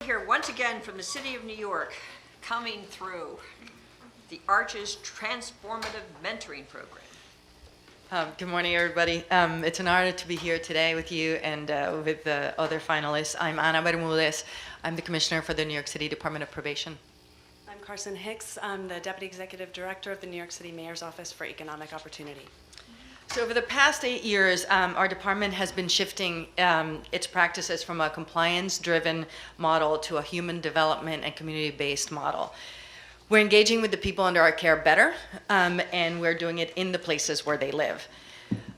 Here once again from the city of New York, coming through the Arches Transformative Mentoring Program. Good morning, everybody. It's an honor to be here today with you and with the other finalists. I'm Ana Bermudez. I'm the Commissioner for the New York City Department of Probation. I'm Carson Hicks. I'm the Deputy Executive Director of the New York City Mayor's Office for Economic Opportunity. So over the past 8 years, our department has been shifting its practices from a compliance-driven model to a human development and community-based model. We're engaging with the people under our care better, and we're doing it in the places where they live.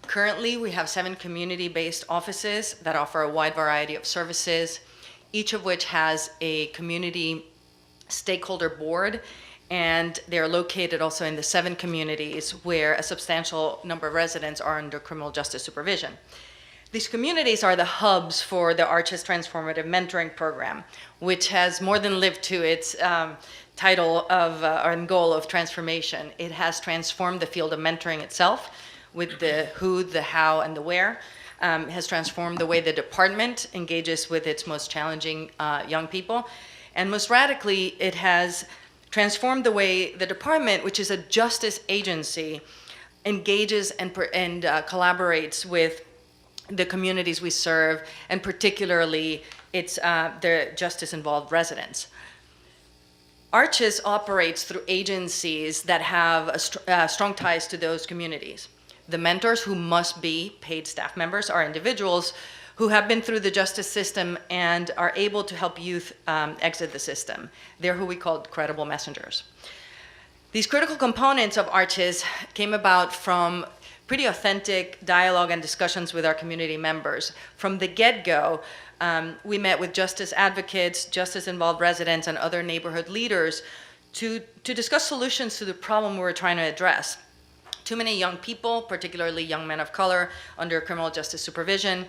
Currently, we have 7 community-based offices that offer a wide variety of services, each of which has a community stakeholder board, and they're located also in the 7 communities where a substantial number of residents are under criminal justice supervision. These communities are the hubs for the Arches Transformative Mentoring Program, which has more than lived to its title of and goal of transformation. It has transformed the field of mentoring itself with the who, the how, and the where. It has transformed the way the department engages with its most challenging young people. And most radically, it has transformed the way the department, which is a justice agency, engages and collaborates with the communities we serve, and particularly the justice-involved residents. Arches operates through agencies that have strong ties to those communities. The mentors, who must be paid staff members, are individuals who have been through the justice system and are able to help youth exit the system. They're who we call credible messengers. These critical components of Arches came about from pretty authentic dialogue and discussions with our community members. From the get-go, we met with justice advocates, justice-involved residents, and other neighborhood leaders to discuss solutions to the problem we were trying to address. Too many young people, particularly young men of color, under criminal justice supervision.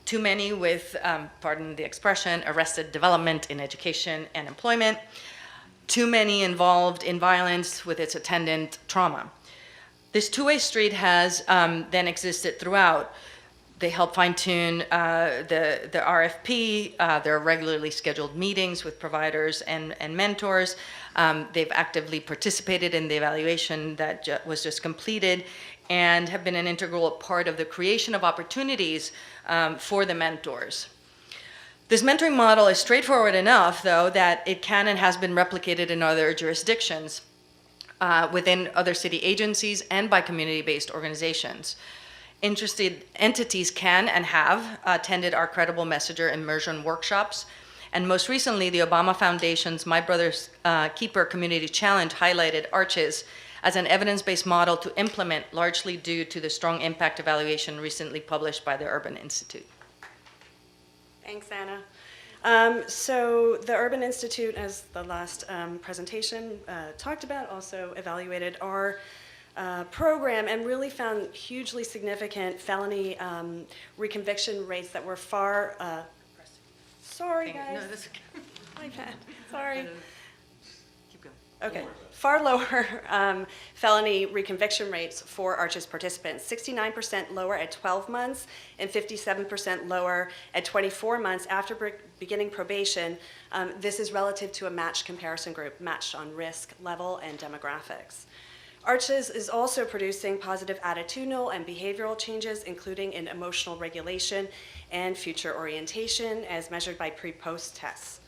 Too many with, pardon the expression, arrested development in education and employment. Too many involved in violence with its attendant trauma. This two-way street has then existed throughout. They help fine-tune the RFP. There are regularly scheduled meetings with providers and mentors. They've actively participated in the evaluation that was just completed and have been an integral part of the creation of opportunities for the mentors. This mentoring model is straightforward enough, though, that it can and has been replicated in other jurisdictions, within other city agencies and by community-based organizations. Interested entities can and have attended our Credible Messenger immersion workshops, and most recently, the Obama Foundation's My Brother's Keeper Community Challenge highlighted Arches as an evidence-based model to implement, largely due to the strong impact evaluation recently published by the Urban Institute. Thanks, Anna. So the Urban Institute, as the last presentation talked about, also evaluated our program and really found hugely significant felony reconviction rates that were far, sorry guys, No, that's okay. my bad, sorry. Keep going. Okay, far lower felony reconviction rates for Arches participants, 69% lower at 12 months and 57% lower at 24 months after beginning probation. This is relative to a matched comparison group, matched on risk level and demographics. Arches is also producing positive attitudinal and behavioral changes, including in emotional regulation and future orientation, as measured by pre-post tests.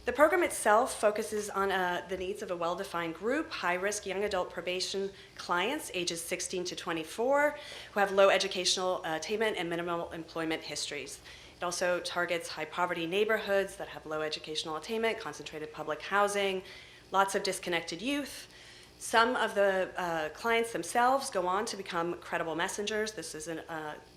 The program itself focuses on the needs of a well-defined group, high-risk young adult probation clients, ages 16 to 24, who have low educational attainment and minimal employment histories. It also targets high-poverty neighborhoods that have low educational attainment, concentrated public housing, lots of disconnected youth. Some of the clients themselves go on to become credible messengers. This is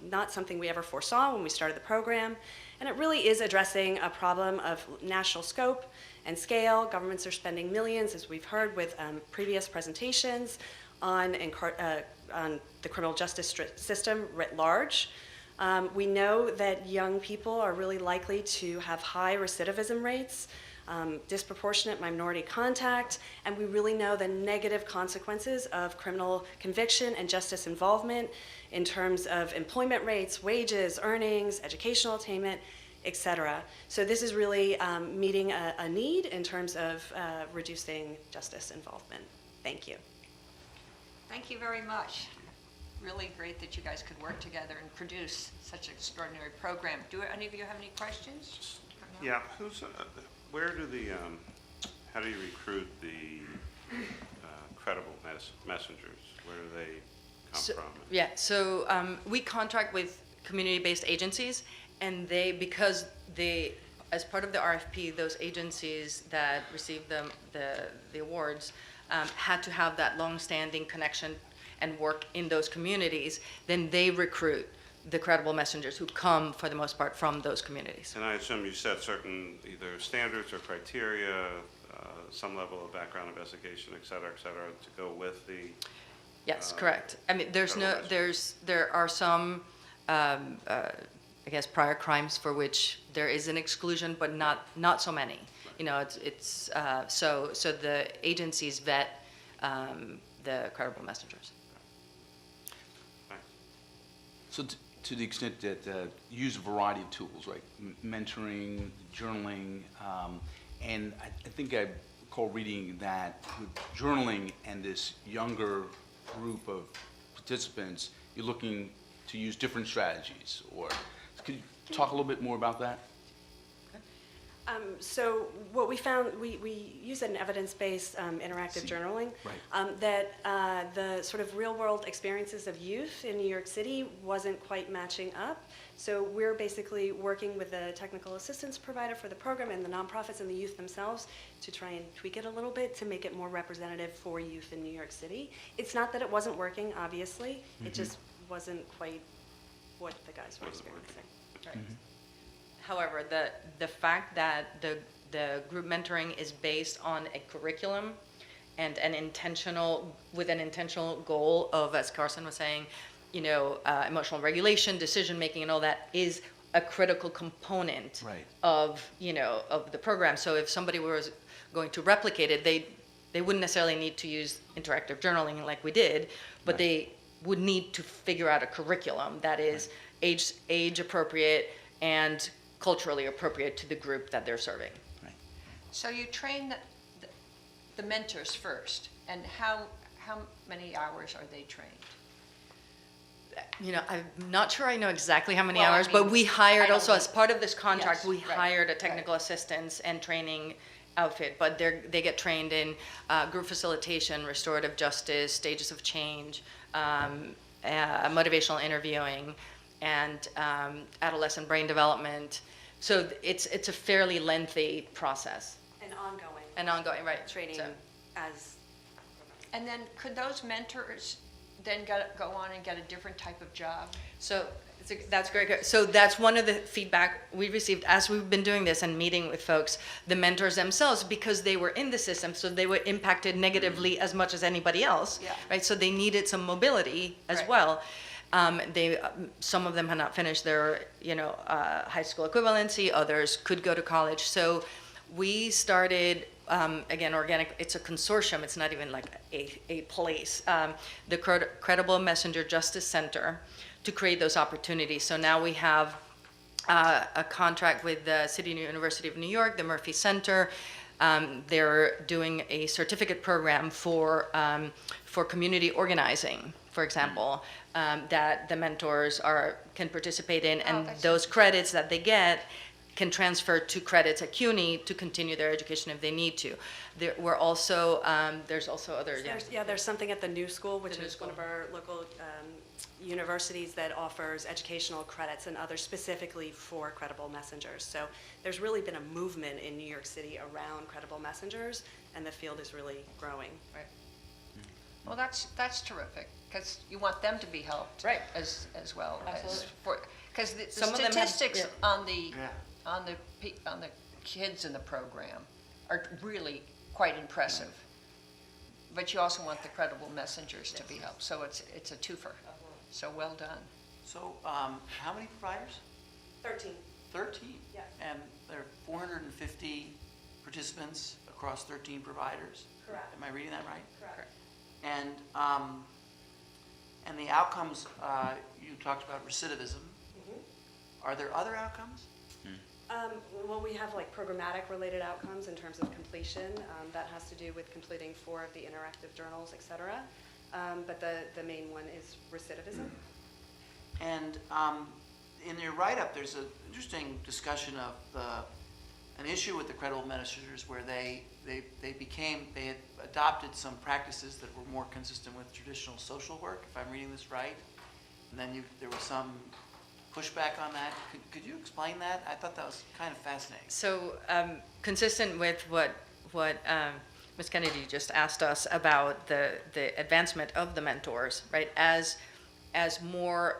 not something we ever foresaw when we started the program. And it really is addressing a problem of national scope and scale. Governments are spending millions, as we've heard with previous presentations, on the criminal justice system writ large. We know that young people are really likely to have high recidivism rates, disproportionate minority contact, and we really know the negative consequences of criminal conviction and justice involvement in terms of employment rates, wages, earnings, educational attainment, et cetera. So this is really meeting a need in terms of reducing justice involvement. Thank you. Thank you very much. Really great that you guys could work together and produce such an extraordinary program. Do any of you have any questions? Yeah, where do how do you recruit the credible messengers? Where do they come from? Yeah, so we contract with community-based agencies, and because as part of the RFP, those agencies that receive the awards had to have that long-standing connection and work in those communities, then they recruit the credible messengers who come, for the most part, from those communities. And I assume you set certain either standards or criteria, some level of background investigation, et cetera, to go with the. Yes, correct. I mean, there are some, I guess, prior crimes for which there is an exclusion, but not so many. You know, so the agencies vet the credible messengers. So to the extent that you use a variety of tools, right? Mentoring, journaling, and I think I recall reading that with journaling and this younger group of participants, you're looking to use different strategies. Or could you talk a little bit more about that? So what we found, we use an evidence-based interactive journaling, Right. that the sort of real-world experiences of youth in New York City wasn't quite matching up. So we're basically working with the technical assistance provider for the program and the nonprofits and the youth themselves to try and tweak it a little bit to make it more representative for youth in New York City. It's not that it wasn't working, obviously. It just wasn't quite what the guys were experiencing. Right. However, the fact that the group mentoring is based on a curriculum and with an intentional goal of, as Carson was saying, you know, emotional regulation, decision making, and all that is a critical component Right. of the program. So if somebody was going to replicate it, they wouldn't necessarily need to use interactive journaling like we did, but Right. they would need to figure out a curriculum that is age appropriate and culturally appropriate to the group that they're serving. Right. So you train the mentors first, and how many hours are they trained? You know, I'm not sure I know exactly how many Well, I hours, mean, but we hired I don't also, know. as part of this contract, Yes, we right, hired a technical assistance and training outfit, but they get trained in group facilitation, restorative justice, stages of change, motivational interviewing, and adolescent brain development. So it's a fairly lengthy process. And ongoing. Right. Training So- as. And then could those mentors then go on and get a different type of job? So that's great. So that's one of the feedback we received as we've been doing this and meeting with folks, the mentors themselves, because they were in the system, so they were impacted negatively as much as anybody else, Yeah. right? So they needed some mobility as Right. well. Some of them had not finished their, high school equivalency. Others could go to college. So we started, again, organic. It's a consortium. It's not even like a place. The Credible Messenger Justice Center to create those opportunities. So now we have a contract with the City University of New York, the Murphy Center. They're doing a certificate program for community organizing, for example, that the mentors can participate in, and that's those credits that they get can transfer to credits at CUNY to continue their education if they need to. There's also other. There's something at the New School, which The New is one School. of our local universities that offers educational credits and others specifically for credible messengers. So there's really been a movement in New York City around credible messengers, and the field is really growing. Right. Well, that's terrific, because you want them to be helped. Right. As well. Absolutely. Because the Some of them have- statistics yeah. on the kids in the program are really quite impressive. But you also want the credible messengers to be helped, so it's a twofer. So well done. So, how many providers? 13. 13? Yeah. And there are 450 participants across 13 providers? Correct. Am I reading that right? Correct. And the outcomes, you talked about recidivism. Mhm. Are there other outcomes? Well, we have like programmatic related outcomes in terms of completion. That has to do with completing 4 of the interactive journals, et cetera. But the main one is recidivism. And in your write-up, there's an interesting discussion of an issue with the credible messengers where they had adopted some practices that were more consistent with traditional social work, if I'm reading this right. And then there was some pushback on that. Could you explain that? I thought that was kind of fascinating. So consistent with what Ms. Kennedy just asked us about the advancement of the mentors, right? As more,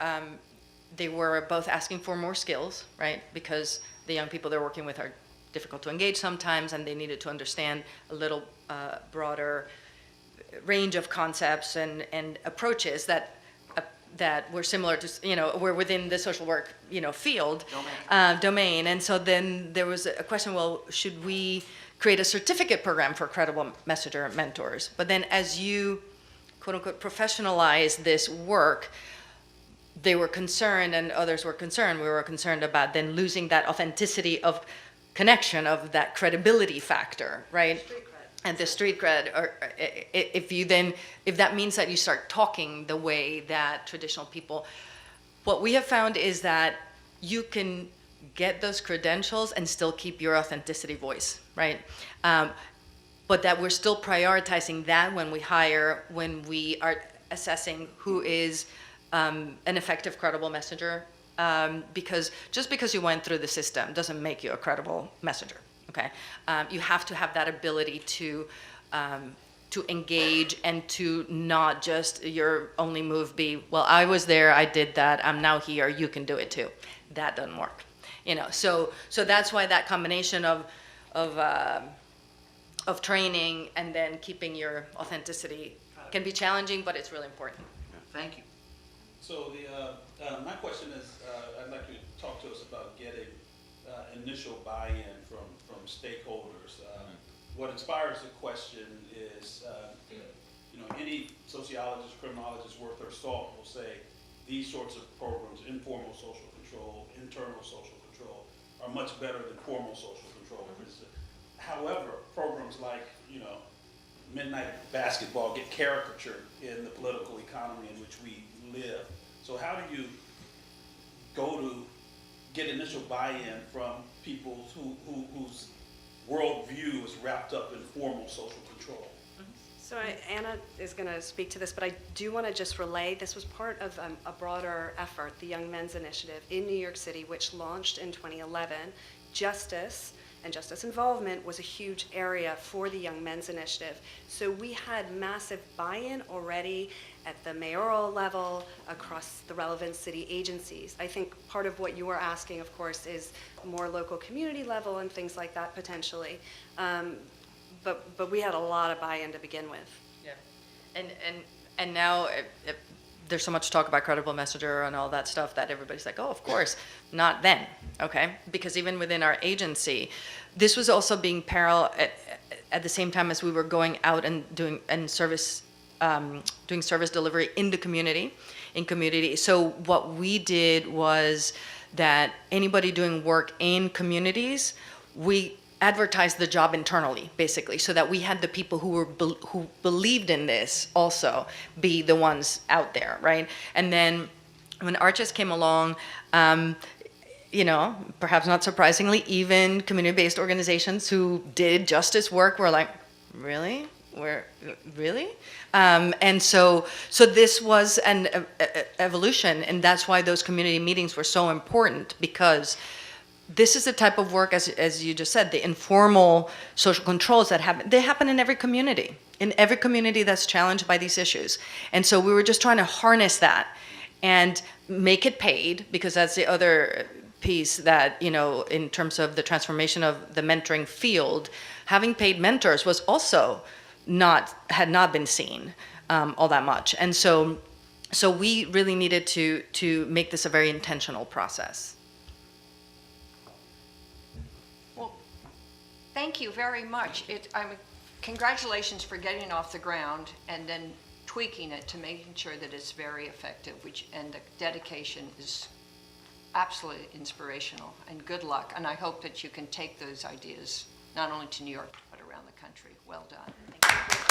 they were both asking for more skills, right? Because the young people they're working with are difficult to engage sometimes, and they needed to understand a little broader range of concepts and approaches that were similar to, were within the social work, field, domain. And so then there was a question, well, should we create a certificate program for credible messenger mentors? But then as you, quote unquote, professionalize this work, they were concerned and others were concerned. We were concerned about then losing that authenticity of connection, of that credibility factor, right? And the street cred, or if that means that you start talking the way that traditional people, what we have found is that you can get those credentials and still keep your authenticity voice, right? But that we're still prioritizing that when we hire, when we are assessing who is an effective, credible messenger, because just because you went through the system doesn't make you a credible messenger. Okay, you have to have that ability to engage and to not just your only move be, well, I was there, I did that, I'm now here, you can do it too. That doesn't work, So that's why that combination of training and then keeping your authenticity can be challenging, but it's really important. Thank you. So my question is, I'd like you to talk to us about getting initial buy-in from stakeholders. What inspires the question is, any sociologist, criminologist worth their salt will say these sorts of programs, informal social control, internal social control, are much better than formal social control. However, programs like, midnight basketball get caricatured in the political economy in which we live. So how do you go to get initial buy-in from people whose worldview is wrapped up in formal social control? So Anna is going to speak to this, but I do want to just relay, this was part of a broader effort, the Young Men's Initiative in New York City, which launched in 2011. Justice and justice involvement was a huge area for the Young Men's Initiative. So we had massive buy-in already at the mayoral level, across the relevant city agencies. I think part of what you are asking, of course, is more local community level and things like that potentially. But we had a lot of buy-in to begin with. Yeah, and now there's so much talk about credible messenger and all that stuff that everybody's like, oh, of course, not then, okay? Because even within our agency, this was also being parallel at the same time as we were going out and doing service delivery in the community, So what we did was that anybody doing work in communities, we advertised the job internally, basically, so that we had the people who believed in this also be the ones out there, right? And then when Arches came along, perhaps not surprisingly, even community-based organizations who did justice work were like, really? Really? And so this was an evolution, and that's why those community meetings were so important, because this is the type of work, as you just said, the informal social controls that happen, they happen in every community that's challenged by these issues. And so we were just trying to harness that and make it paid, because that's the other piece that, in terms of the transformation of the mentoring field, having paid mentors was also had not been seen all that much. And so we really needed to make this a very intentional process. Well, thank you very much. Congratulations for getting it off the ground and then tweaking it to making sure that it's very effective, and the dedication is absolutely inspirational, and good luck. And I hope that you can take those ideas not only to New York, but around the country. Well done. Thank you.